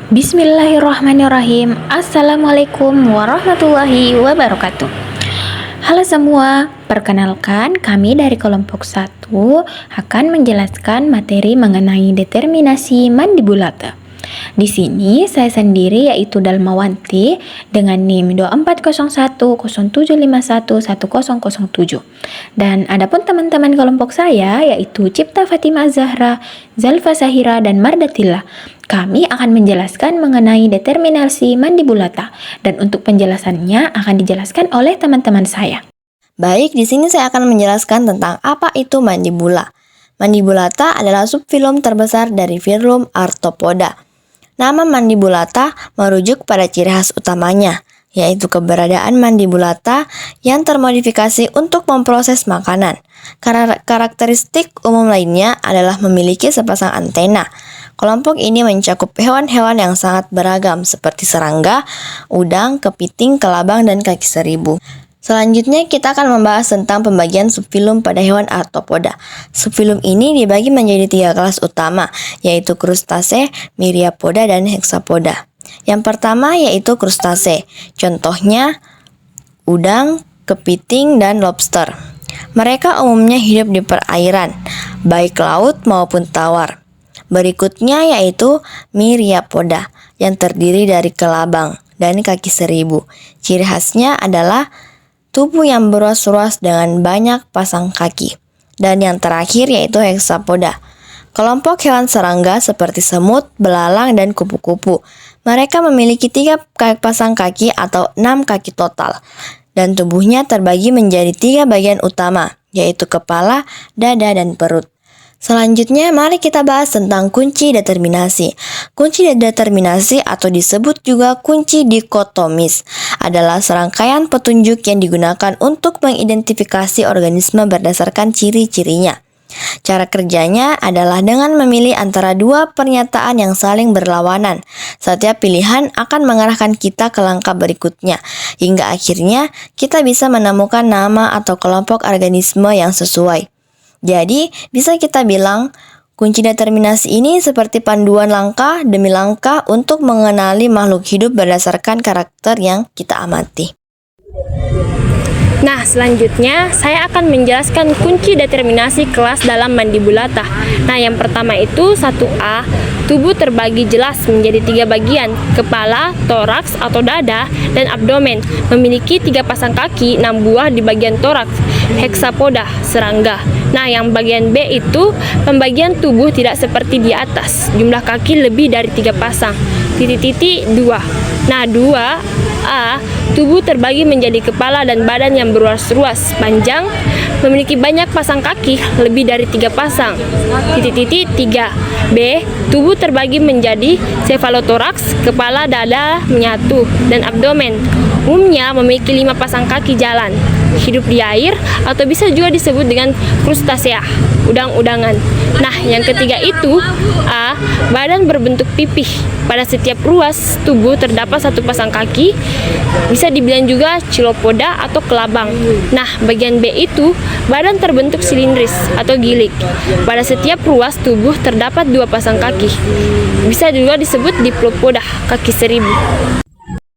Bismillahirrahmanirrahim. Assalamualaikum warahmatullahi wabarakatuh. Halo semua, perkenalkan kami dari kelompok 1 akan menjelaskan materi mengenai determinasi mandibulata. Di sini saya sendiri yaitu Dalmawanti dengan NIM 240107511007. Dan adapun teman-teman kelompok saya yaitu Cipta Fatimah Zahra, Zalfa Sahira dan Mardatillah. Kami akan menjelaskan mengenai determinasi mandibulata dan untuk penjelasannya akan dijelaskan oleh teman-teman saya. Baik, di sini saya akan menjelaskan tentang apa itu mandibula. Mandibulata adalah subfilum terbesar dari filum Arthropoda. Nama mandibulata merujuk pada ciri khas utamanya, yaitu keberadaan mandibulata yang termodifikasi untuk memproses makanan. Karakteristik umum lainnya adalah memiliki sepasang antena. Kelompok ini mencakup hewan-hewan yang sangat beragam seperti serangga, udang, kepiting, kelabang, dan kaki seribu. Selanjutnya kita akan membahas tentang pembagian subfilum pada hewan arthropoda. Subfilum ini dibagi menjadi 3 kelas utama, yaitu krustase, myriapoda, dan hexapoda. Yang pertama yaitu krustase, contohnya udang, kepiting, dan lobster. Mereka umumnya hidup di perairan, baik laut maupun tawar. Berikutnya yaitu myriapoda, yang terdiri dari kelabang dan kaki seribu. Ciri khasnya adalah tubuh yang beruas-ruas dengan banyak pasang kaki. Dan yang terakhir yaitu hexapoda. Kelompok hewan serangga seperti semut, belalang, dan kupu-kupu. Mereka memiliki 3 pasang kaki atau 6 kaki total. Dan tubuhnya terbagi menjadi 3 bagian utama, yaitu kepala, dada, dan perut. Selanjutnya, mari kita bahas tentang kunci determinasi. Kunci determinasi atau disebut juga kunci dikotomis adalah serangkaian petunjuk yang digunakan untuk mengidentifikasi organisme berdasarkan ciri-cirinya. Cara kerjanya adalah dengan memilih antara 2 pernyataan yang saling berlawanan. Setiap pilihan akan mengarahkan kita ke langkah berikutnya, hingga akhirnya kita bisa menemukan nama atau kelompok organisme yang sesuai. Jadi, bisa kita bilang, kunci determinasi ini seperti panduan langkah demi langkah untuk mengenali makhluk hidup berdasarkan karakter yang kita amati. Nah, selanjutnya saya akan menjelaskan kunci determinasi kelas dalam mandibulata. Nah, yang pertama itu 1A, tubuh terbagi jelas menjadi 3 bagian, kepala, toraks atau dada, dan abdomen. Memiliki 3 pasang kaki, 6 buah di bagian toraks, hexapoda, serangga. Nah, yang bagian B itu pembagian tubuh tidak seperti di atas, jumlah kaki lebih dari 3 pasang, 2. Nah, 2A, tubuh terbagi menjadi kepala dan badan yang beruas-ruas, panjang, memiliki banyak pasang kaki, lebih dari 3 pasang, 3. B, tubuh terbagi menjadi cephalotoraks, kepala, dada menyatu, dan abdomen. Umumnya memiliki 5 pasang kaki jalan, hidup di air, atau bisa juga disebut dengan krustasea, udang-udangan. Nah, yang ketiga itu A, badan berbentuk pipih. Pada setiap ruas tubuh terdapat 1 pasang kaki, bisa dibilang juga chilopoda atau kelabang. Nah, bagian B itu badan terbentuk silindris atau gilik. Pada setiap ruas tubuh terdapat 2 pasang kaki, bisa juga disebut diplopoda, kaki seribu.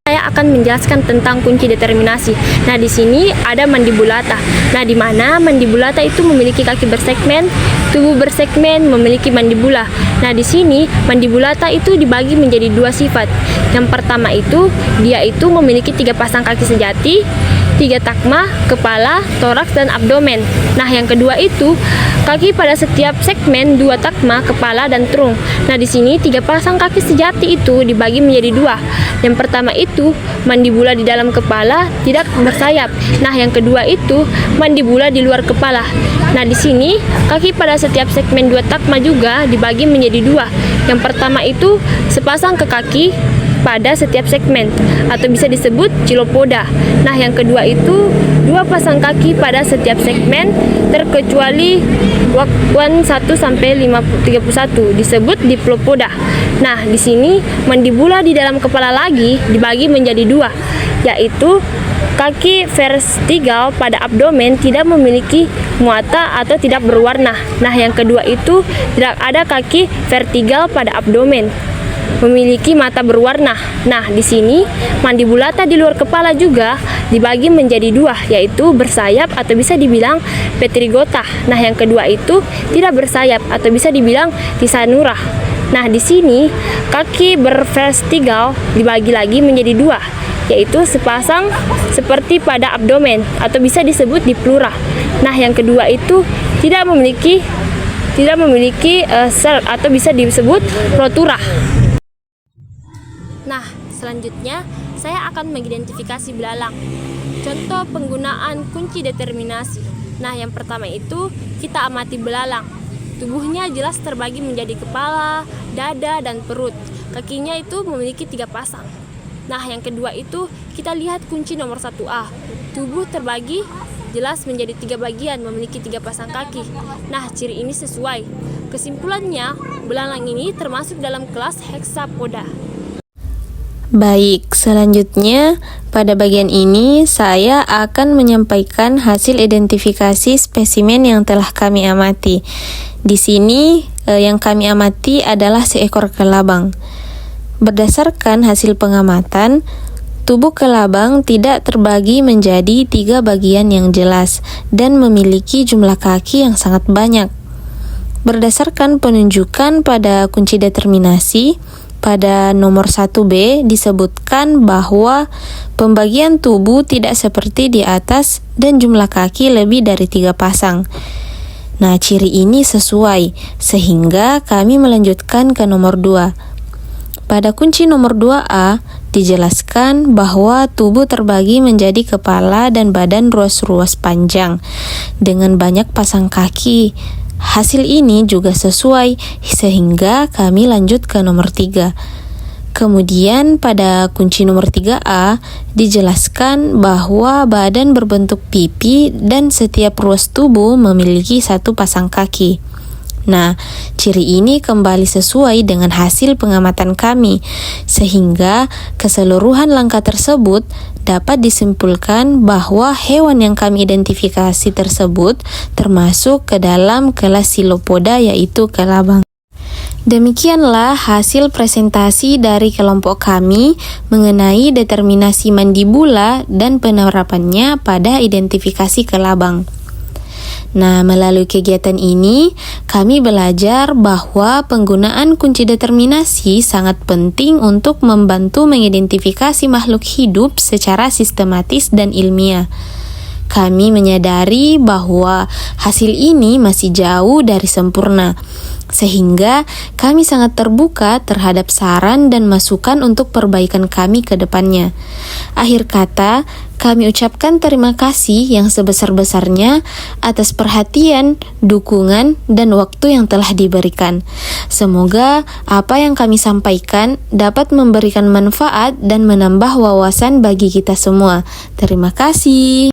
Saya akan menjelaskan tentang kunci determinasi. Nah, di sini ada mandibulata. Nah, di mana mandibulata itu memiliki kaki bersegmen, tubuh bersegmen, memiliki mandibula. Nah, di sini mandibulata itu dibagi menjadi 2 sifat. Yang pertama itu dia itu memiliki 3 pasang kaki sejati, 3 takma, kepala, toraks, dan abdomen. Nah, yang kedua itu kaki pada setiap segmen, 2 takma, kepala, dan trunk. Nah, di sini 3 pasang kaki sejati itu dibagi menjadi 2. Yang pertama itu mandibula di dalam kepala tidak bersayap. Nah, yang kedua itu mandibula di luar kepala. Nah, di sini kaki pada setiap segmen 2 takma juga dibagi menjadi 2. Yang pertama itu sepasang ke kaki pada setiap segmen atau bisa disebut chilopoda. Nah, yang kedua itu 2 pasang kaki pada setiap segmen terkecuali waktuan 1 sampai 31 disebut diplopoda. Nah, di sini mandibula di dalam kepala lagi dibagi menjadi 2, yaitu kaki vertikal pada abdomen tidak memiliki muata atau tidak berwarna. Nah, yang kedua itu tidak ada kaki vertikal pada abdomen. memiliki mata berwarna. Nah, di sini mandibulata di luar kepala juga dibagi menjadi dua, yaitu bersayap atau bisa dibilang petrigota. Nah, yang kedua itu tidak bersayap atau bisa dibilang tisanura. Nah, di sini kaki bervestigal dibagi lagi menjadi dua, yaitu sepasang seperti pada abdomen atau bisa disebut di pleura. Nah, yang kedua itu tidak memiliki sel atau bisa disebut rotura. Nah, selanjutnya saya akan mengidentifikasi belalang. Contoh penggunaan kunci determinasi. Nah, yang pertama itu kita amati belalang. Tubuhnya jelas terbagi menjadi kepala, dada, dan perut. Kakinya itu memiliki 3 pasang. Nah, yang kedua itu kita lihat kunci nomor 1A. Tubuh terbagi jelas menjadi 3 bagian, memiliki 3 pasang kaki. Nah, ciri ini sesuai. Kesimpulannya, belalang ini termasuk dalam kelas hexapoda. Baik, selanjutnya pada bagian ini saya akan menyampaikan hasil identifikasi spesimen yang telah kami amati. Di sini yang kami amati adalah seekor kelabang. Berdasarkan hasil pengamatan, tubuh kelabang tidak terbagi menjadi 3 bagian yang jelas dan memiliki jumlah kaki yang sangat banyak. Berdasarkan penunjukan pada kunci determinasi, pada nomor 1B disebutkan bahwa pembagian tubuh tidak seperti di atas dan jumlah kaki lebih dari 3 pasang. Nah, ciri ini sesuai, sehingga kami melanjutkan ke nomor 2. Pada kunci nomor 2A, dijelaskan bahwa tubuh terbagi menjadi kepala dan badan ruas-ruas panjang, dengan banyak pasang kaki. Hasil ini juga sesuai, sehingga kami lanjut ke nomor 3. Kemudian pada kunci nomor 3A dijelaskan bahwa badan berbentuk pipi dan setiap ruas tubuh memiliki 1 pasang kaki. Nah, ciri ini kembali sesuai dengan hasil pengamatan kami, sehingga keseluruhan langkah tersebut dapat disimpulkan bahwa hewan yang kami identifikasi tersebut termasuk ke dalam kelas Silopoda, yaitu kelabang. Demikianlah hasil presentasi dari kelompok kami mengenai determinasi mandibula dan penerapannya pada identifikasi kelabang. Nah, melalui kegiatan ini, kami belajar bahwa penggunaan kunci determinasi sangat penting untuk membantu mengidentifikasi makhluk hidup secara sistematis dan ilmiah. Kami menyadari bahwa hasil ini masih jauh dari sempurna, sehingga kami sangat terbuka terhadap saran dan masukan untuk perbaikan kami ke depannya. Akhir kata, kami ucapkan terima kasih yang sebesar-besarnya atas perhatian, dukungan, dan waktu yang telah diberikan. Semoga apa yang kami sampaikan dapat memberikan manfaat dan menambah wawasan bagi kita semua. Terima kasih.